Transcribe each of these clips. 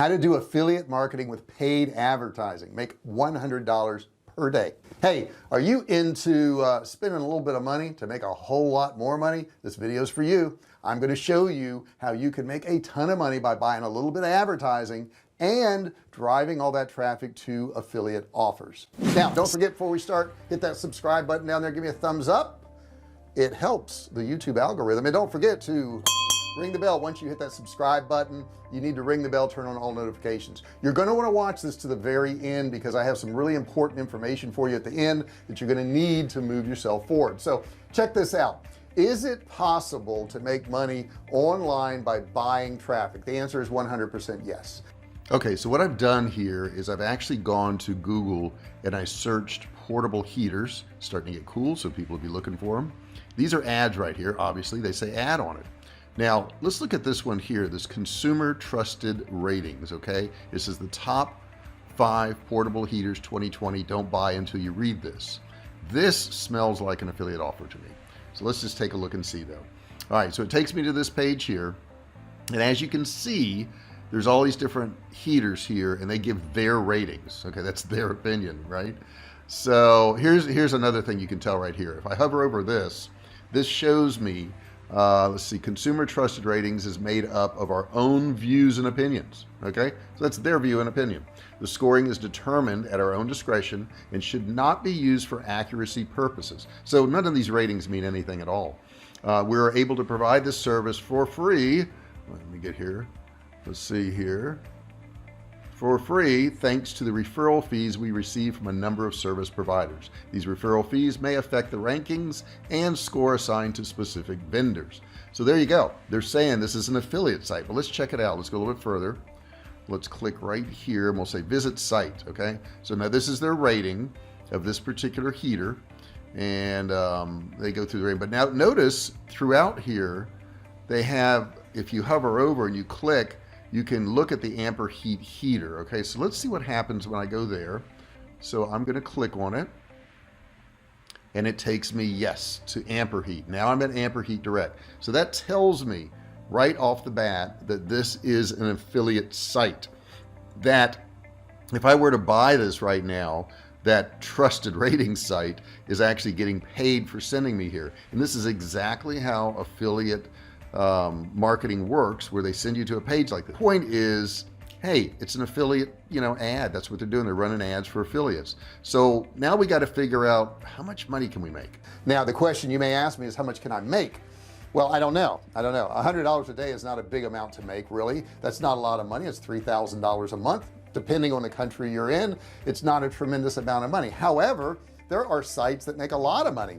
how to do affiliate marketing with paid advertising, make $100 per day. Hey, are you into spending a little bit of money to make a whole lot more money? This video is for you. I'm going to show you how you can make a ton of money by buying a little bit of advertising and driving all that traffic to affiliate offers. Now don't forget, before we start, hit that subscribe button down there, give me a thumbs up. It helps the YouTube algorithm. And don't forget to ring the bell. Once you hit that subscribe button, you need to ring the bell, turn on all notifications. You're going to want to watch this to the very end because I have some really important information for you at the end that you're going to need to move yourself forward. So check this out. Is it possible to make money online by buying traffic? The answer is 100% yes. Okay, so what I've done here is I've actually gone to Google and I searched portable heaters. Starting to get cool, so people will be looking for them. These are ads right here. Obviously they say ad on it. Now let's look at this one here, this consumer trusted ratings. Okay, this is the top 5 portable heaters 2020. Don't buy until you read this. This smells like an affiliate offer to me. So let's just take a look and see though. All right, so it takes me to this page here, and as you can see, there's all these different heaters here and they give their ratings. Okay, that's their opinion, right? So here's another thing you can tell right here. If I hover over this shows me let's see, consumer trusted ratings is made up of our own views and opinions. Okay, so that's their view and opinion. The scoring is determined at our own discretion and should not be used for accuracy purposes. So none of these ratings mean anything at all. We're able to provide this service for free. Let me get here. Let's see here. For free, thanks to the referral fees we receive from a number of service providers. These referral fees may affect the rankings and score assigned to specific vendors. So there you go. They're saying this is an affiliate site, but let's check it out. Let's go a little bit further. Let's click right here and we'll say visit site. Okay, so now this is their rating of this particular heater, and they go through the rating. But now notice throughout here they have, if you hover over and you click, you can look at the Amper Heat heater. Okay, so let's see what happens when I go there. So I'm going to click on it and it takes me, yes, to Amper Heat. Now I'm at Amper Heat Direct. So that tells me right off the bat that this is an affiliate site, that if I were to buy this right now, that trusted rating site is actually getting paid for sending me here. And this is exactly how affiliate marketing works, where they send you to a page like this. The point is, hey, it's an affiliate, ad. That's what they're doing. They're running ads for affiliates. So now we got to figure out, how much money can we make? Now the question you may ask me is, how much can I make? Well, I don't know. $100 a day is not a big amount to make, really. That's not a lot of money. It's $3,000 a month. Depending on the country you're in, it's not a tremendous amount of money. However, there are sites that make a lot of money.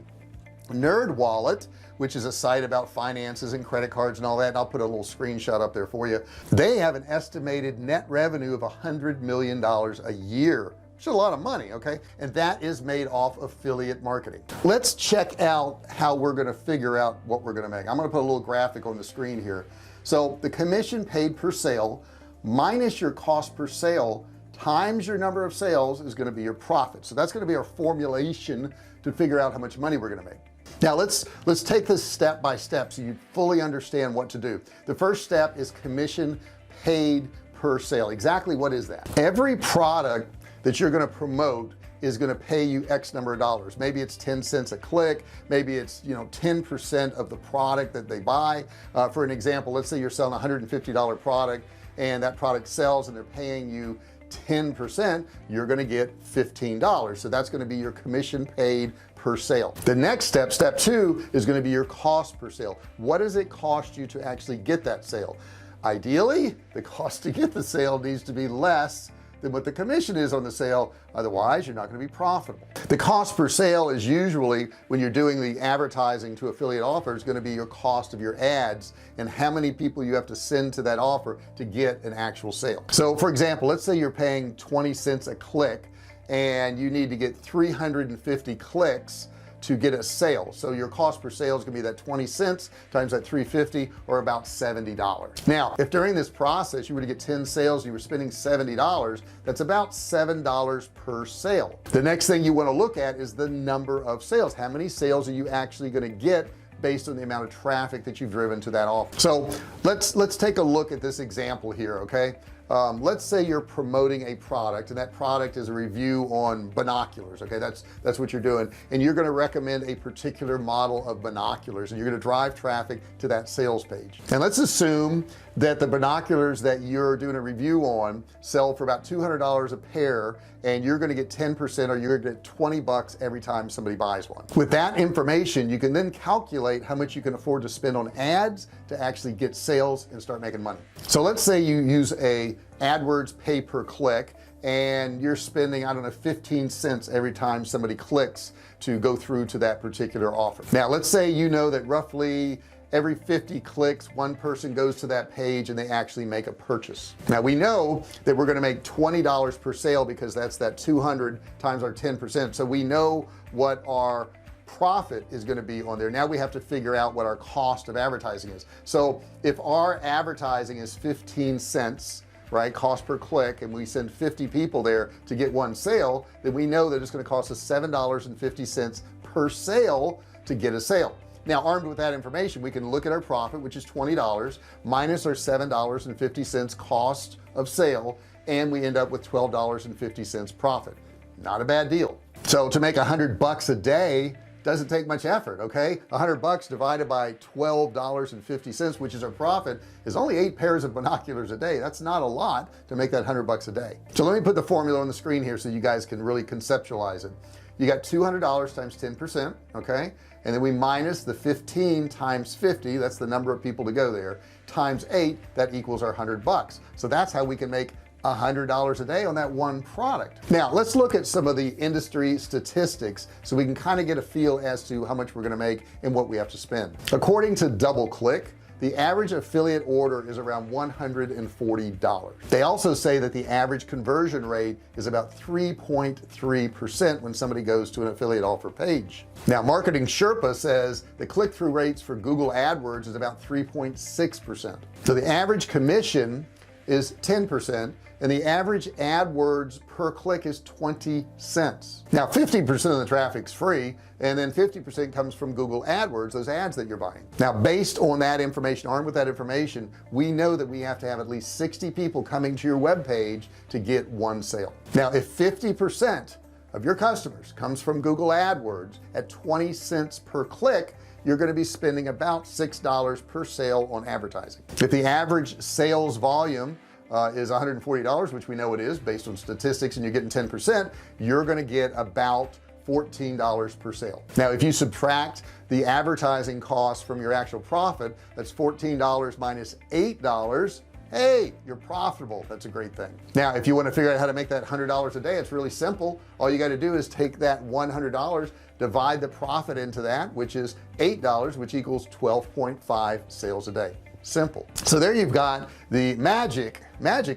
NerdWallet, which is a site about finances and credit cards and all that, and I'll put a little screenshot up there for you. They have an estimated net revenue of $100 million a year, which is a lot of money. Okay, and that is made off affiliate marketing. Let's check out how we're going to figure out what we're going to make. I'm going to put a little graphic on the screen here. So the commission paid per sale minus your cost per sale times your number of sales is going to be your profit. So that's going to be our formulation to figure out how much money we're going to make. Now let's take this step by step so you fully understand what to do. The first step is commission paid per sale. Exactly what is that? Every product that you're going to promote is going to pay you X number of dollars. Maybe it's 10 cents a click. Maybe it's 10% of the product that they buy. For an example, let's say you're selling a $150 product and that product sells and they're paying you 10%, you're going to get $15. So that's going to be your commission paid per sale. The next step, step 2, is going to be your cost per sale. What does it cost you to actually get that sale? Ideally, the cost to get the sale needs to be less than what the commission is on the sale. Otherwise, you're not going to be profitable. The cost per sale is usually, when you're doing the advertising to affiliate offers, going to be your cost of your ads and how many people you have to send to that offer to get an actual sale. So for example, let's say you're paying 20 cents a click and you need to get 350 clicks to get a sale. So your cost per sale is gonna be that 20 cents times that 350, or about $70. Now if during this process you were to get 10 sales and you were spending $70, that's about $7 per sale. The next thing you want to look at is the number of sales. How many sales are you actually going to get based on the amount of traffic that you've driven to that offer? So let's take a look at this example here. Okay, let's say you're promoting a product and that product is a review on binoculars. Okay, that's what you're doing, and you're going to recommend a particular model of binoculars, and you're going to drive traffic to that sales page. And let's assume that the binoculars that you're doing a review on sell for about $200 a pair, and you're going to get 10%, or you're going to get 20 bucks every time somebody buys one. With that information, you can then calculate how much you can afford to spend on ads to actually get sales and start making money. So let's say you use a AdWords pay per click, and you're spending, I don't know, 15 cents every time somebody clicks to go through to that particular offer. Now let's say you know that roughly every 50 clicks one person goes to that page and they actually make a purchase. Now we know that we're going to make $20 per sale, because that's that 200 times our 10%. So we know what our profit is going to be on there. Now we have to figure out what our cost of advertising is. So if our advertising is 15 cents, right, cost per click, and we send 50 people there to get one sale, then we know that it's going to cost us $7.50 per sale to get a sale. Now, armed with that information, we can look at our profit, which is $20 minus our $7.50 cost of sale, and we end up with $12.50 profit. Not a bad deal. So to make $100 a day doesn't take much effort. Okay, $100 divided by $12.50, which is our profit, is only 8 pairs of binoculars a day. That's not a lot to make that $100 a day. So let me put the formula on the screen here so you guys can really conceptualize it. You got $200 times 10%, okay, and then we minus the 15 times 50, that's the number of people to go there, times 8, that equals our $100. So that's how we can make $100 a day on that one product. Now let's look at some of the industry statistics so we can kind of get a feel as to how much we're going to make and what we have to spend. According to DoubleClick, the average affiliate order is around $140. They also say that the average conversion rate is about 3.3% when somebody goes to an affiliate offer page. Now Marketing Sherpa says the click-through rates for Google AdWords is about 3.6%. So the average commission is 10%, and the average AdWords per click is 20 cents. Now 50% of the traffic's free, and then 50% comes from Google AdWords, those ads that you're buying. Now based on that information, armed with that information, we know that we have to have at least 60 people coming to your web page to get one sale. Now if 50% of your customers comes from Google AdWords at 20 cents per click, you're going to be spending about $6 per sale on advertising. If the average sales volume is $140, which we know it is based on statistics, and you're getting 10%, you're going to get about $14 per sale. Now if you subtract the advertising cost from your actual profit, that's $14 minus $8. Hey, you're profitable. That's a great thing. Now if you want to figure out how to make that $100 a day, it's really simple. All you got to do is take that $100, divide the profit into that, which is $8, which equals 12.5 sales a day. Simple. So there you've got the magic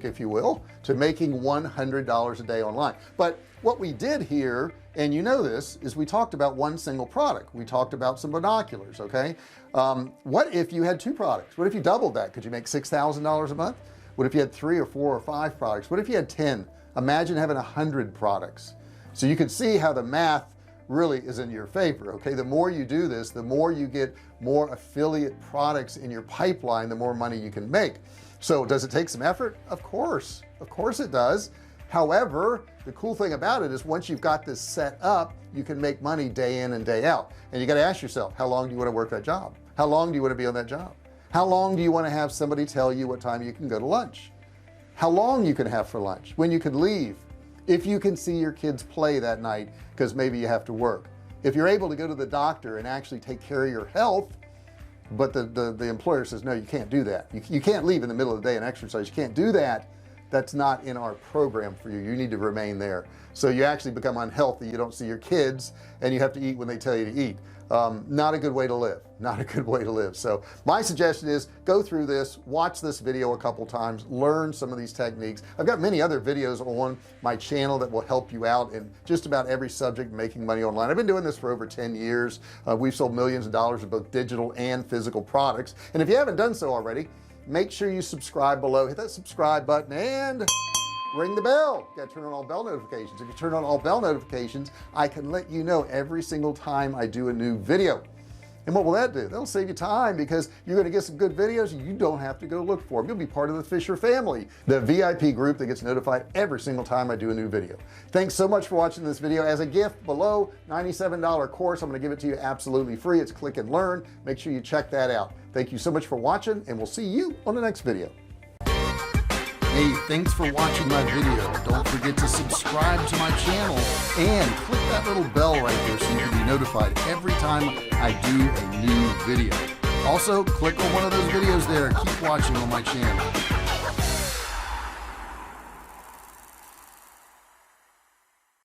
if you will, to making $100 a day online. But what we did here, and you know this, is we talked about one single product. We talked about some binoculars. Okay, what if you had 2 products? What if you doubled that? Could you make $6,000 a month? What if you had 3 or 4 or 5 products? What if you had 10? Imagine having 100 products. So you can see how the math really is in your favor. Okay, the more you do this, the more you get more affiliate products in your pipeline, the more money you can make. So does it take some effort? Of course it does. However, the cool thing about it is once you've got this set up, you can make money day in and day out. And you got to ask yourself, how long do you want to work that job? How long do you want to be on that job? How long do you want to have somebody tell you what time you can go to lunch? How long you can have for lunch, when you can leave, if you can see your kids play that night because maybe you have to work, if you're able to go to the doctor and actually take care of your health, but the employer says no, you can't do that. You can't leave in the middle of the day and exercise. You can't do that. That's not in our program for you. You need to remain there. So you actually become unhealthy. You don't see your kids, and you have to eat when they tell you to eat. Not a good way to live. Not a good way to live. So my suggestion is go through this, watch this video a couple times, learn some of these techniques. I've got many other videos on my channel that will help you out in just about every subject making money online. I've been doing this for over 10 years. We've sold millions of dollars of both digital and physical products. And if you haven't done so already, make sure you subscribe below, hit that subscribe button and ring the bell. You gotta turn on all bell notifications. If you turn on all bell notifications, I can let you know every single time I do a new video. And what will that do? That'll save you time, because you're going to get some good videos and you don't have to go look for them. You'll be part of the Fisher family, the VIP group that gets notified every single time I do a new video. Thanks so much for watching this video. As a gift below, $97 course, I'm going to give it to you absolutely free. It's click and learn. Make sure you check that out. Thank you so much for watching, and we'll see you on the next video. Hey, thanks for watching my video. Don't forget to subscribe to my channel and click that little bell right there so you can be notified every time I do a new video. Also, click on one of those videos there. Keep watching on my channel.